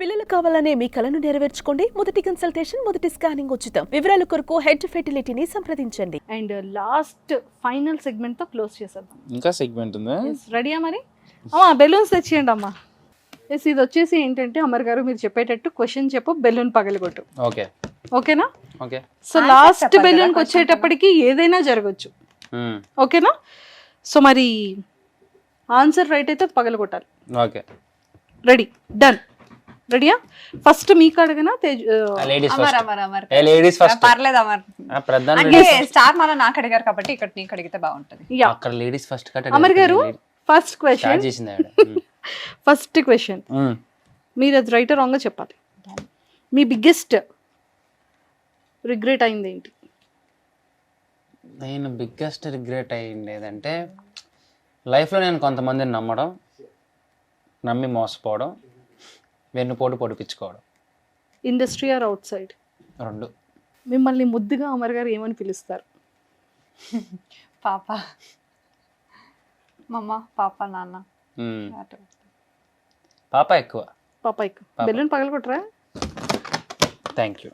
పిల్లలు కావాలనే మీ కలను నెరవేర్చుకోండి. మొదటి కన్సల్టేషన్, మొదటి స్కానింగ్ ఉచితం. వివరాల కొరకు హెడ్ ఫెర్టిలిటీని సంప్రదించండి. అండ్ లాస్ట్ ఫైనల్ సెగ్మెంట్ తో క్లోజ్ చేసేద్దాం. ఇంకా సెగ్మెంట్ ఉందా? రెడీయా మరి? అమ్మా బెలూన్స్ తెచ్చియండి అమ్మా. ఎస్, ఇది వచ్చేసి ఏంటంటే అమర్ గారు మీరు చెప్పేటట్టు క్వశ్చన్ చెప్పు, బెలూన్ పగలగొట్టు. ఓకే ఓకేనా? ఓకే. సో లాస్ట్ బెలూన్కి వచ్చేటప్పటికి ఏదైనా జరగచ్చు. ఓకేనా? సో మరి ఆన్సర్ రైట్ అయితే పగలగొట్టాలి. Okay, ready, done. రెడీయా? ఫస్ట్ మీకు అడగనా? Ladies Amar first. Amar Amar ladies first. పర్లేదు అమర్. ప్రధాన అంటే స్టార్ మాల నాకు అడిగారు కాబట్టి ఇక్కడ నీకు అడిగితే బాగుంటది. యా, అక్కడ లేడీస్ ఫస్ట్ కట్. అమర్ గారు ఫస్ట్ క్వశ్చన్ స్టార్ట్ చేసింది ఆవిడ. ఫస్ట్ క్వశ్చన్ మీరు అది రైట్ రాంగ్ చెప్పాలి. మీ బిగ్గెస్ట్ రిగ్రెట్ అయింది ఏంటి? నేను బిగ్గెస్ట్ రిగ్రెట్ అయ్యింది ఏదంటే లైఫ్లో నేను కొంతమందిని నమ్మడం, నమ్మి మోసపోవడం, వెన్నుపోటు పొడిపించుకోవడం. Industry or outside? రెండు. మిమ్మల్ని ముద్దుగా అమర్ గారు ఏమని పిలుస్తారు? పాప, మమ్మ, పాప, నాన్న. పాప ఎక్కువ. పాప ఎక్కువ. బెలూన్ పగలగొట్టరా? Thank you.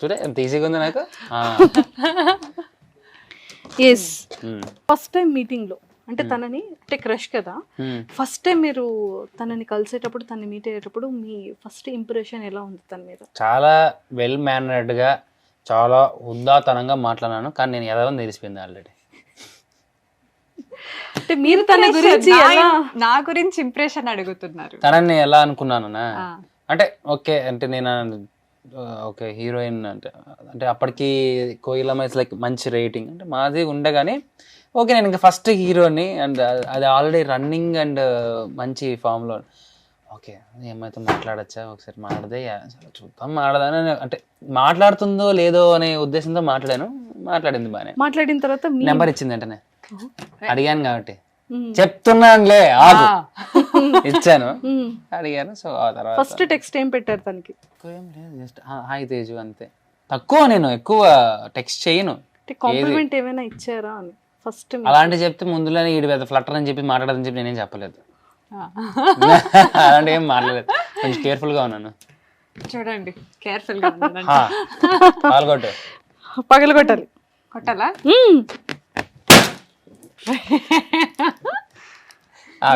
చూడే ఎంత ఈజీగా ఉంది నాకు. ఎస్, ఫస్ట్ టైం మీటింగ్ లో అంటే తనని అంటే క్రష్ కదా, ఫస్ట్ టైం మీరు తనని కలిసేటప్పుడు, తనని మీట్ అయ్యేటప్పుడు మీ ఫస్ట్ ఇంప్రెషన్ ఎలా ఉంది తన మీద? చాలా వెల్ మేనర్డ్గా, చాలా హుందాతనంగా మాట్లాడాను, కానీ నేను ఎదవని తెలిసిపోయింది ఆల్రెడీ. అంటే మీరు తన గురించి నా గురించి ఇంప్రెషన్ అడుగుతున్నారు. తనని ఎలా అనుకున్నాను అంటే ఓకే అంటే నేను ఓకే హీరోయిన్ అంటే అంటే అప్పటికి కోయిలమ్మ లైక్ మంచి రేటింగ్ అంటే మాది ఉండే, కానీ ఓకే నేను ఇంకా ఫస్ట్ హీరోని అండ్ అది ఆల్రెడీ రన్నింగ్ అండ్ మంచి ఫామ్లో. ఓకే ఏమైతే మాట్లాడచ్చా, ఒకసారి మాట్లాడితే చూద్దాం మాట్లాడదాని అంటే మాట్లాడుతుందో లేదో అనే ఉద్దేశంతో మాట్లాడింది బాగానే. మాట్లాడిన తర్వాత నెంబర్ ఇచ్చింది వెంటనే, అడిగాను కాబట్టి చెప్తున్నానులే ఆగు. ఇచ్చాను, అడిగాను. సో ఆ తర్వాత ఫస్ట్ టెక్స్ట్ ఏం పెట్టారు తనకి? ఏం లేదు, జస్ట్ హాయ్ తేజు అంతే. తక్కువ, నేను ఎక్కువ టెక్స్ట్ చేయను. కాంప్లిమెంట్ ఏమైనా ఇచ్చారా అని ఫస్ట్? అలాంటి చెప్తే ముందులోనే ఈడు పెద్ద ఫ్లటర్ అని చెప్పి మాట్లాడదని చెప్పి నేనేం చెప్పలేదు. అలాంటి ఏం మాట్లాడలేదు, కొంచెం కేర్ఫుల్ గా ఉన్నాను. చూడండి, కేర్ఫుల్ గా పాల్గొట్టు. పగలగొట్టాలి. కొట్టాలా?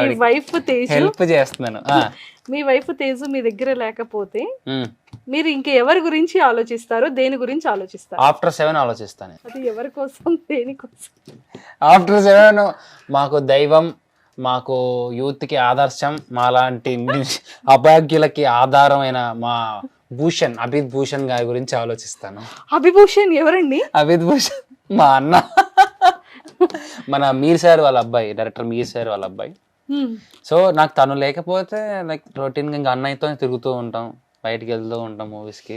మీ వైఫ్ తేజు హెల్ప్ చేస్తున్నాను. మీ వైఫ్ తేజు మీ దగ్గర లేకపోతే మీరు ఇంకా ఎవరి గురించి ఆలోచిస్తారు, దేని గురించి ఆలోచిస్తారు? ఆఫ్టర్ 7 ఆలోచిస్తాను. అది ఎవరి కోసం, దేనికోసం? ఆఫ్టర్ 7 మాకు దైవం, మాకు యూత్కి ఆదర్శం, మాలాంటి అభాగ్యులకి ఆధారమైన మా భూషణ్, అభిత్ భూషణ్ గారి గురించి ఆలోచిస్తాను. అభిభూషణ్ ఎవరండి? అభిత్ భూషణ్ మా అన్న, మన మీర్ సార్ వాళ్ళ అబ్బాయి, డైరెక్టర్ మీర్ సార్ వాళ్ళ అబ్బాయి. సో నాకు తను లేకపోతే లైక్ రొటీన్గా ఇంకా అన్నయ్యతో తిరుగుతూ ఉంటాం, బయటికి వెళ్తూ ఉంటాం మూవీస్కి.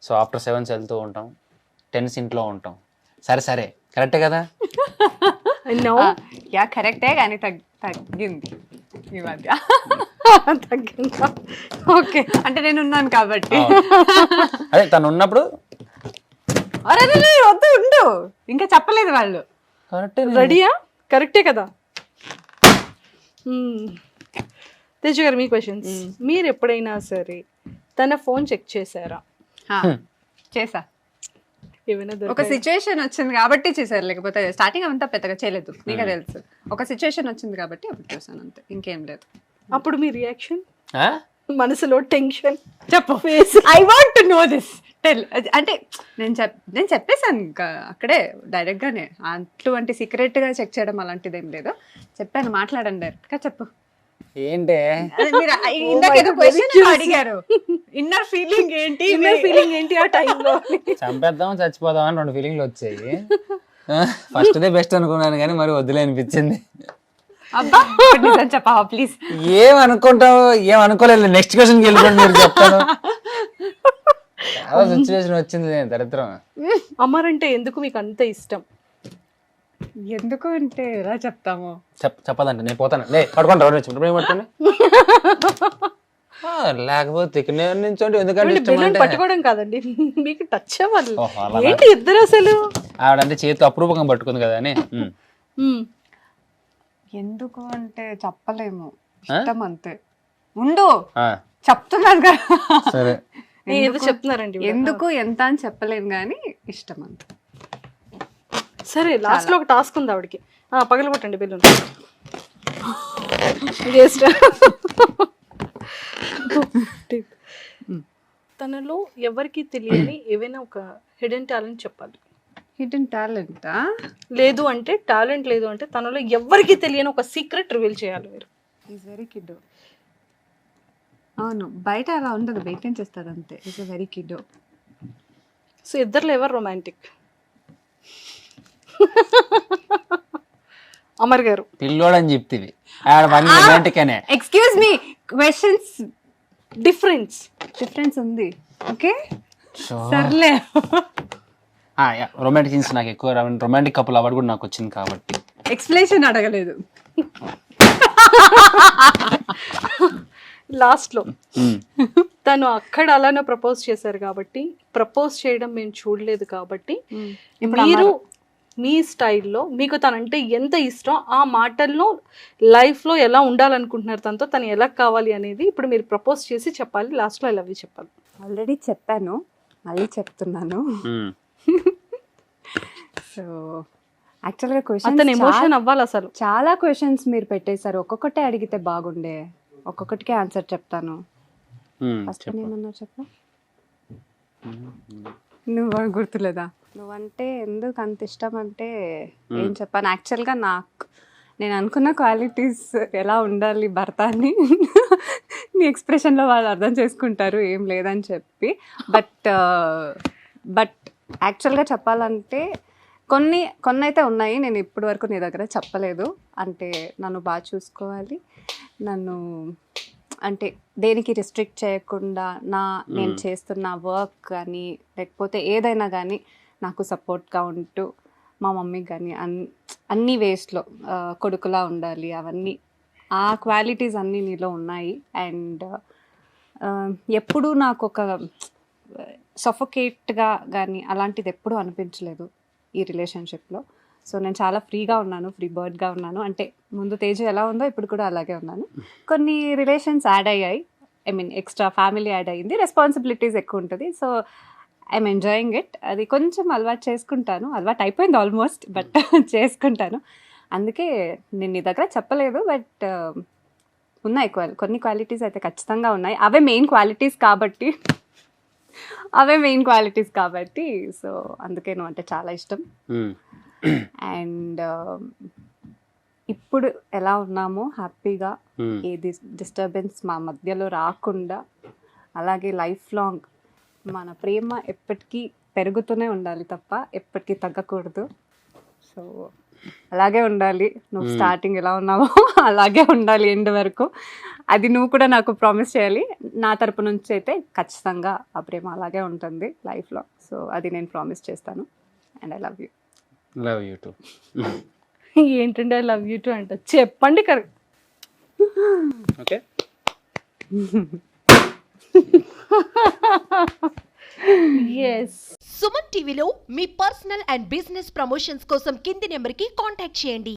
సో ఆఫ్టర్ 7 వెళ్తూ ఉంటాం, 10 ఇంట్లో ఉంటాం. సరే సరే కరెక్టే కదా? యా కరెక్టే, కానీ తగ్గింది ఈ మధ్య. తగ్గిందా? ఓకే, అంటే నేను ఉన్నాను కాబట్టి. అదే తను ఉన్నప్పుడు అరే వద్దు ఉండు, ఇంకా చెప్పలేదు వాళ్ళు. కరెక్టే. రెడీయా? కరెక్టే కదా? తేజు గారు మీ క్వశ్చన్స్. మీరు ఎప్పుడైనా సరే తన ఫోన్ చెక్ చేశారా? చేసా. ఏమైనా ఒక సిచ్యువేషన్ వచ్చింది కాబట్టి చేశారు, లేకపోతే స్టార్టింగ్ అంతా పెద్దగా చేయలేదు. నీకే తెలుసు, ఒక సిచ్యువేషన్ వచ్చింది కాబట్టి అప్పుడు చూసాను అంతే, ఇంకేం లేదు. అప్పుడు మీ రియాక్షన్? మనసులో టెన్షన్? చెప్పు, I want to know this, tell. అంటే నేను చెప్పేసాను ఇంకా అక్కడే డైరెక్ట్ గానే, అటువంటి సీక్రెట్ గా చెక్ చేయడం అలాంటిది ఏం లేదు. చెప్పాను, మాట్లాడండి డైరెక్ట్ గా. చెప్పు ఏంటే అడిగారు, ఇన్నర్ ఫీలింగ్ ఏంటి? ఫీలింగ్ ఏంటి ఆ టైంలో? చంపేద్దాం చచ్చిపోదాం అని 2 ఫీలింగ్లు వచ్చాయి. ఫస్ట్ దే బెస్ట్ అనుకున్నాను, కానీ మరి వద్దులే అనిపించింది. అబ్బా చెప్పవా ప్లీజ్? ఏమనుకుంటావు? ఏమనుకోలేదు. నెక్స్ట్ క్వశ్చన్కి వెళ్ళిపోండి, మీరు చెప్తాను. చాలా సిచ్యువేషన్ వచ్చింది, దరిద్రం. అమర్ అంటే ఎందుకు మీకు అంత ఇష్టం? ఎందుకు అంటే ఎలా చెప్తాము? చెప్పదంటే నేను పోతాను, లే పడుకుంటా పట్టుకోండి. లేకపోతే ఇక్కడ నుంచోండి, ఎందుకంటే పట్టుకోవడం కాదండి, మీకు టచ్ అవ్వాలి. ఏంటి ఇద్దరు అసలు? ఆవిడంటే చేతితో అపరూపంగా పట్టుకుంది కదా అని. ఎందుకు అంటే చెప్పలేము, ఇష్టం అంతే. ఉండు ఆ, చెప్తున్నాను కదా. సరే ఏదో చెప్తున్నారండి ఇవిడ. ఎందుకు ఎంత అని చెప్పలేను కానీ ఇష్టం అంత. సరే లాస్ట్ లో ఒక టాస్క్ ఉంది ఆవిడకి. పగలగొట్టండి బెలూన్. వేస్ట్. తనలో ఎవరికి తెలియని ఏవైనా ఒక హిడెన్ టాలెంట్ చెప్పాలి. హిడెన్ టాలెంటా? లేదు అంటే టాలెంట్ లేదు అంటే తనలో ఎవరికి తెలియని ఒక సీక్రెట్ రివీల్ చేయాలి మీరు. Is very kid. అవును, బయట అలా ఉండదు, మెయింటైన్ చేస్తారు అంతే. Is a very kid. So ఇద్దరులో ఎవరు రొమాంటిక్? అమర్ గారు. పిల్లోడని చెప్తివి ఆడ పని రొమాంటిక్ అనే. ఎక్స్క్యూజ్ మీ, క్వశ్చన్స్ డిఫరెన్స్ ఉంది. ఓకే సర్లే. రొమాంటిక్ సీన్స్ నాకు ఎక్కువ రొమాంటిక్ కపుల్ అవార్డు కూడా నాకు వచ్చింది కాబట్టి. ఎక్స్ప్లెనేషన్ అడగలేదు. లాస్ట్ లో తను అక్కడ అలానే ప్రపోజ్ చేశారు కాబట్టి, ప్రపోజ్ చేయడం మేము చూడలేదు కాబట్టి, మీరు మీ స్టైల్లో మీకు తనంటే ఎంత ఇష్టం, ఆ మాటల్లో లైఫ్లో ఎలా ఉండాలనుకుంటున్నారు, తనతో తను ఎలా కావాలి అనేది ఇప్పుడు మీరు ప్రపోజ్ చేసి చెప్పాలి. లాస్ట్లో ఐ లవ్ యూ చెప్పాలి. ఆల్రెడీ చెప్పాను, మళ్ళీ చెప్తున్నాను. సో యాక్చువల్గా అతను క్వశ్చన్ ఎమోషన్ అవ్వాలి అసలు. చాలా క్వశ్చన్స్ మీరు పెట్టేశారు. ఒక్కొక్కటే అడిగితే బాగుండే. ఒక్కొక్కటికే ఆన్సర్ చెప్తాను. ఫస్ట్ ఏమన్నా చెప్పు. నువ్వు గుర్తులేదా? నువ్వంటే ఎందుకు అంత ఇష్టం అంటే ఏం చెప్పాను. యాక్చువల్గా నేను అనుకున్న క్వాలిటీస్ ఎలా ఉండాలి భర్త అని నీ ఎక్స్ప్రెషన్లో వాళ్ళు అర్థం చేసుకుంటారు, ఏం లేదని చెప్పి. బట్ యాక్చువల్గా చెప్పాలంటే కొన్ని అయితే ఉన్నాయి, నేను ఇప్పటి వరకు నీ దగ్గర చెప్పలేదు. అంటే నన్ను బాగా చూసుకోవాలి, నన్ను అంటే దేనికి రిస్ట్రిక్ట్ చేయకుండా నేను చేస్తున్న వర్క్ కానీ లేకపోతే ఏదైనా కానీ నాకు సపోర్ట్గా ఉంటూ మా మమ్మీకి కానీ అన్ని వేస్లో కొడుకులా ఉండాలి. అవన్నీ ఆ క్వాలిటీస్ అన్నీ నీలో ఉన్నాయి. అండ్ ఎప్పుడూ నాకు ఒక సఫోకేట్గా కానీ అలాంటిది ఎప్పుడూ అనిపించలేదు ఈ రిలేషన్షిప్లో. సో నేను చాలా ఫ్రీగా ఉన్నాను, ఫ్రీ బర్డ్గా ఉన్నాను. అంటే ముందు తేజు ఎలా ఉందో ఇప్పుడు కూడా అలాగే ఉన్నాను. కొన్ని రిలేషన్స్ యాడ్ అయ్యాయి, ఎక్స్ట్రా ఫ్యామిలీ యాడ్ అయ్యింది, రెస్పాన్సిబిలిటీస్ ఎక్కువ ఉంటుంది. So I'm enjoying it. అది కొంచెం అలవాటు చేసుకుంటాను, అలవాటు అయిపోయింది ఆల్మోస్ట్, బట్ చేసుకుంటాను. అందుకే నేను నీ దగ్గర చెప్పలేదు, బట్ ఉన్నాయి కొన్ని క్వాలిటీస్ అయితే ఖచ్చితంగా ఉన్నాయి. అవే మెయిన్ క్వాలిటీస్ కాబట్టి సో అందుకే నువ్వు అంటే చాలా ఇష్టం. అండ్ ఇప్పుడు ఎలా ఉన్నామో హ్యాపీగా, ఏది డిస్టర్బెన్స్ మా మధ్యలో రాకుండా, అలాగే లైఫ్ లాంగ్ మన ప్రేమ ఎప్పటికీ పెరుగుతూనే ఉండాలి తప్ప ఎప్పటికీ తగ్గకూడదు. సో అలాగే ఉండాలి. నువ్వు స్టార్టింగ్ ఎలా ఉన్నావో అలాగే ఉండాలి ఎండ్ వరకు. అది నువ్వు కూడా నాకు ప్రామిస్ చేయాలి. నా తరపు నుంచి అయితే ఖచ్చితంగా ఆ ప్రేమ అలాగే ఉంటుంది లైఫ్లో. సో అది నేను ప్రామిస్ చేస్తాను. And I love you. Love you two. ఏంటంటే ఐ లవ్ యూ టూ అంట, చెప్పండి కరెక్ట్. ఓకే. ఎస్. సుమన్ టీవీలో మీ పర్సనల్ అండ్ బిజినెస్ ప్రమోషన్స్ కోసం కింది నెంబర్కి కాంటాక్ట్ చేయండి.